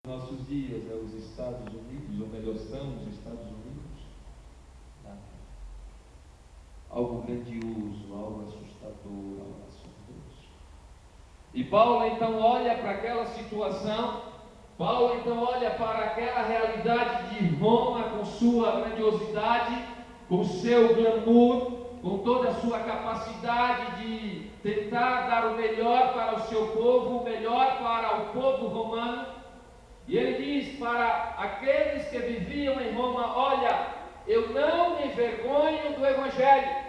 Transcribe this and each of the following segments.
nossos dias é os Estados Unidos, ou melhor, são os Estados Unidos, algo grandioso, algo assustador, algo assombroso. E Paulo então olha para aquela situação, Paulo então olha para aquela realidade de Roma com sua grandiosidade, com seu glamour, com toda a sua capacidade de tentar dar o melhor para o seu povo, o melhor para o povo romano. E ele diz para aqueles que viviam em Roma: olha, eu não me envergonho do Evangelho.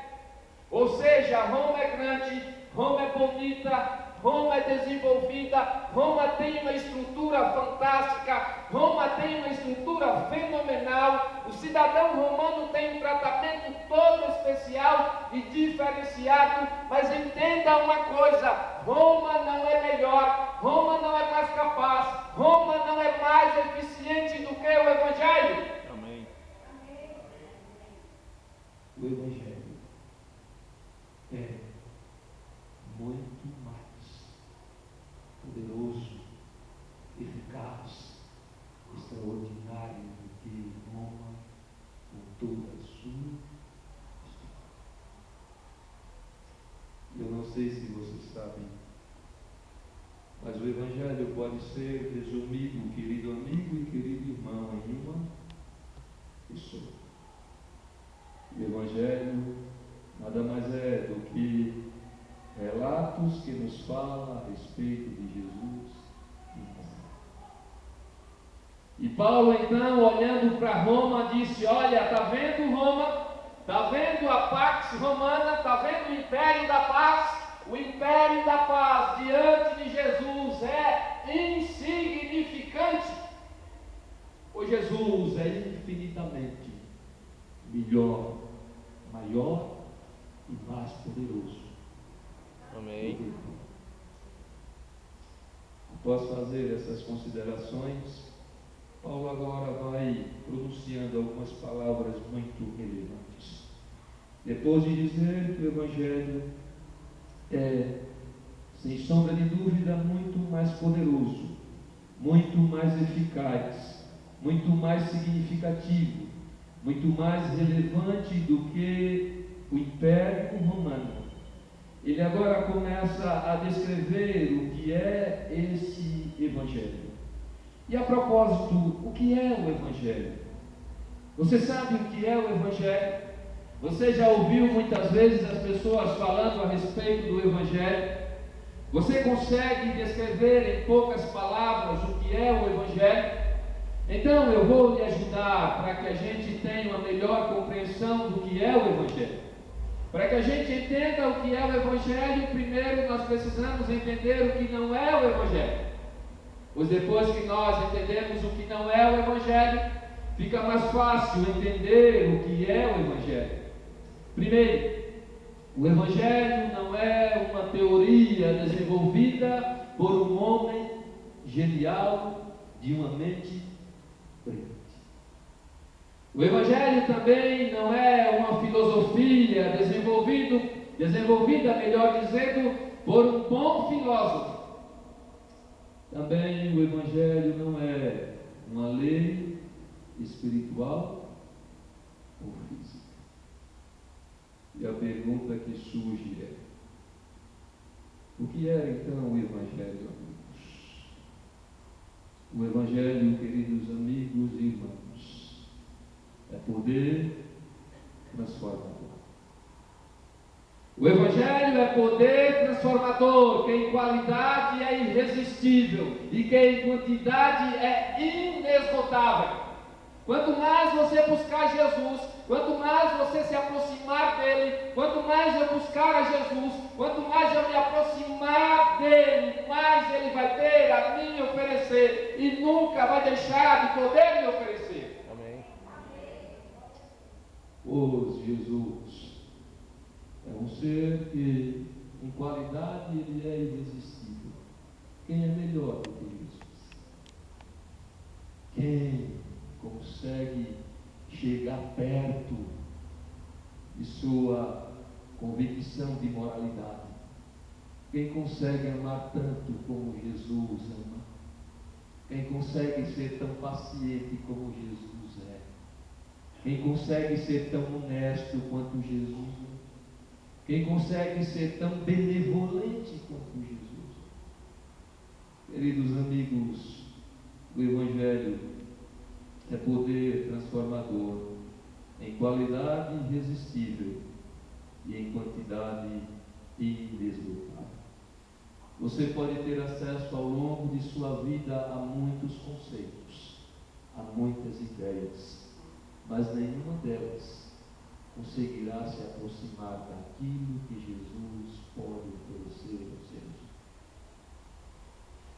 Ou seja, Roma é grande, Roma é bonita, Roma é desenvolvida, Roma tem uma estrutura fantástica, Roma tem uma estrutura fenomenal. O cidadão romano tem um tratamento todo especial e diferenciado. Mas entenda uma coisa: Roma não é melhor, Roma não é mais capaz, Roma não é mais eficiente do que o Evangelho. Amém. O Evangelho é muito mais poderoso, eficaz, extraordinário do que Roma com toda a sua história. Eu não sei se vocês sabem, mas o Evangelho pode ser resumido, querido amigo e querido irmão, em uma pessoa. O Evangelho nada mais é do que relatos que nos falam a respeito de Jesus e Roma. E Paulo então, olhando para Roma, disse: olha, está vendo Roma? Está vendo a Pax Romana? Está vendo o Império da Paz? O Império da Paz diante de Jesus é insignificante. Pois Jesus é infinitamente melhor, maior e mais poderoso. Amém. Após fazer essas considerações, Paulo agora vai pronunciando algumas palavras muito relevantes. Depois de dizer que o Evangelho é, sem sombra de dúvida, muito mais poderoso, muito mais eficaz, muito mais significativo, muito mais relevante do que o Império Romano, ele agora começa a descrever o que é esse Evangelho. E a propósito, o que é o Evangelho? Você sabe o que é o Evangelho? Você já ouviu muitas vezes as pessoas falando a respeito do Evangelho? Você consegue descrever em poucas palavras o que é o Evangelho? Então eu vou lhe ajudar para que a gente tenha uma melhor compreensão do que é o Evangelho. Para que a gente entenda o que é o Evangelho, primeiro nós precisamos entender o que não é o Evangelho. Pois depois que nós entendemos o que não é o Evangelho, fica mais fácil entender o que é o Evangelho. Primeiro, o Evangelho não é uma teoria desenvolvida por um homem genial de uma mente brilhante. O Evangelho também não é uma filosofia desenvolvida, melhor dizendo, por um bom filósofo. Também o Evangelho não é uma lei espiritual ou física. E a pergunta que surge é: o que é então o Evangelho, amigos? O Evangelho, queridos amigos e irmãos, é poder transformador. O Evangelho é poder transformador, que em qualidade é irresistível e que em quantidade é inesgotável. Quanto mais você buscar Jesus, quanto mais você se aproximar dele, quanto mais eu buscar a Jesus, quanto mais eu me aproximar dele, mais ele vai ter a me oferecer e nunca vai deixar de poder me oferecer. Amém. Pois Jesus é um ser que em qualidade ele é irresistível. Quem é melhor do que Jesus? Quem consegue chegar perto de sua convicção de moralidade? Quem consegue amar tanto como Jesus ama? Quem consegue ser tão paciente como Jesus é? Quem consegue ser tão honesto quanto Jesus é? Quem consegue ser tão benevolente quanto Jesus é? Queridos amigos, o Evangelho é poder transformador em qualidade irresistível e em quantidade inesgotável. Você pode ter acesso ao longo de sua vida a muitos conceitos, a muitas ideias, mas nenhuma delas conseguirá se aproximar daquilo que Jesus pode oferecer aos seres.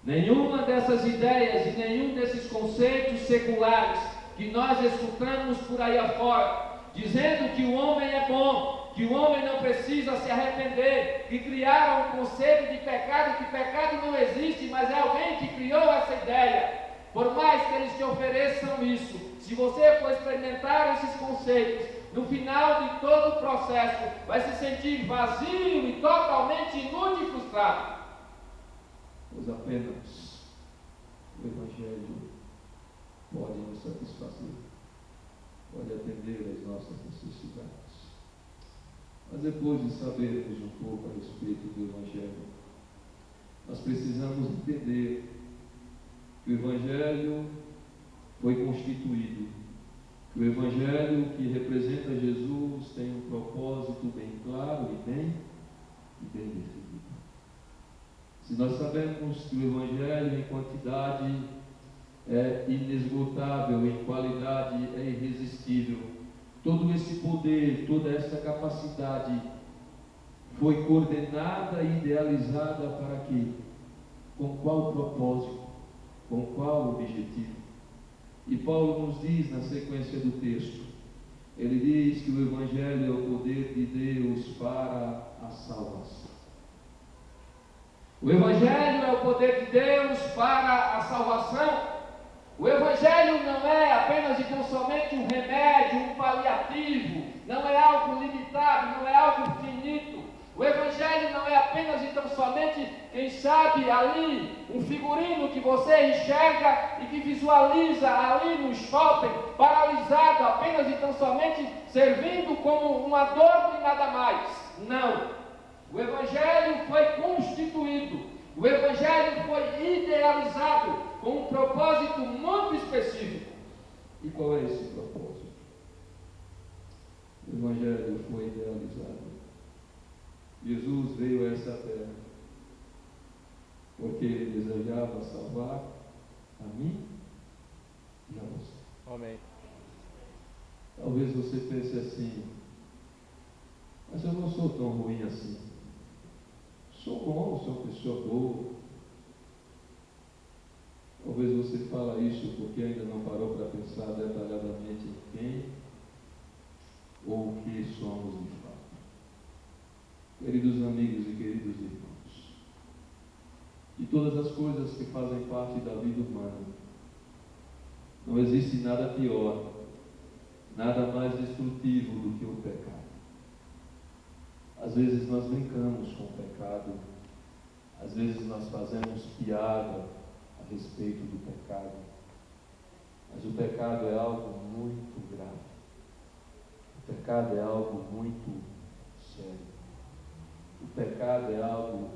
Nenhuma dessas ideias e nenhum desses conceitos seculares que nós escutamos por aí afora, dizendo que o homem é bom, que o homem não precisa se arrepender, que criaram um conceito de pecado, que pecado não existe, mas é alguém que criou essa ideia. Por mais que eles te ofereçam isso, se você for experimentar esses conceitos, no final de todo o processo, vai se sentir vazio e totalmente inútil e frustrado. Pois apenas o Evangelho pode nos satisfazer, pode atender às nossas necessidades. Mas depois de sabermos um pouco a respeito do Evangelho, nós precisamos entender que o Evangelho foi constituído, que o Evangelho que representa Jesus tem um propósito bem claro e bem definido. Se nós sabemos que o Evangelho em quantidade é inesgotável, em qualidade é irresistível, todo esse poder, toda essa capacidade foi coordenada e idealizada para quê? Com qual propósito? Com qual objetivo? E Paulo nos diz na sequência do texto, ele diz que o Evangelho é o poder de Deus para a salvação. O Evangelho é o poder de Deus para a salvação. O Evangelho não é apenas e tão somente um remédio, um paliativo, não é algo limitado, não é algo finito. O Evangelho não é apenas e tão somente, quem sabe, ali, um figurino que você enxerga e que visualiza ali no shopping, paralisado, apenas e tão somente servindo como um adorno e nada mais. Não. O Evangelho foi constituído, o Evangelho foi idealizado com um propósito muito específico. E qual é esse propósito? O Evangelho foi idealizado. Jesus veio a essa terra porque Ele desejava salvar a mim e a você. Amém. Talvez você pense assim, mas eu não sou tão ruim assim. Sou bom, sou uma pessoa boa. Talvez você fale isso porque ainda não parou para pensar detalhadamente em quem ou o que somos de fato. Queridos amigos e queridos irmãos, de todas as coisas que fazem parte da vida humana, não existe nada pior, nada mais destrutivo do que o pecado. Às vezes nós brincamos com o pecado, às vezes nós fazemos piada a respeito do pecado, mas o pecado é algo muito grave, o pecado é algo muito sério, o pecado é algo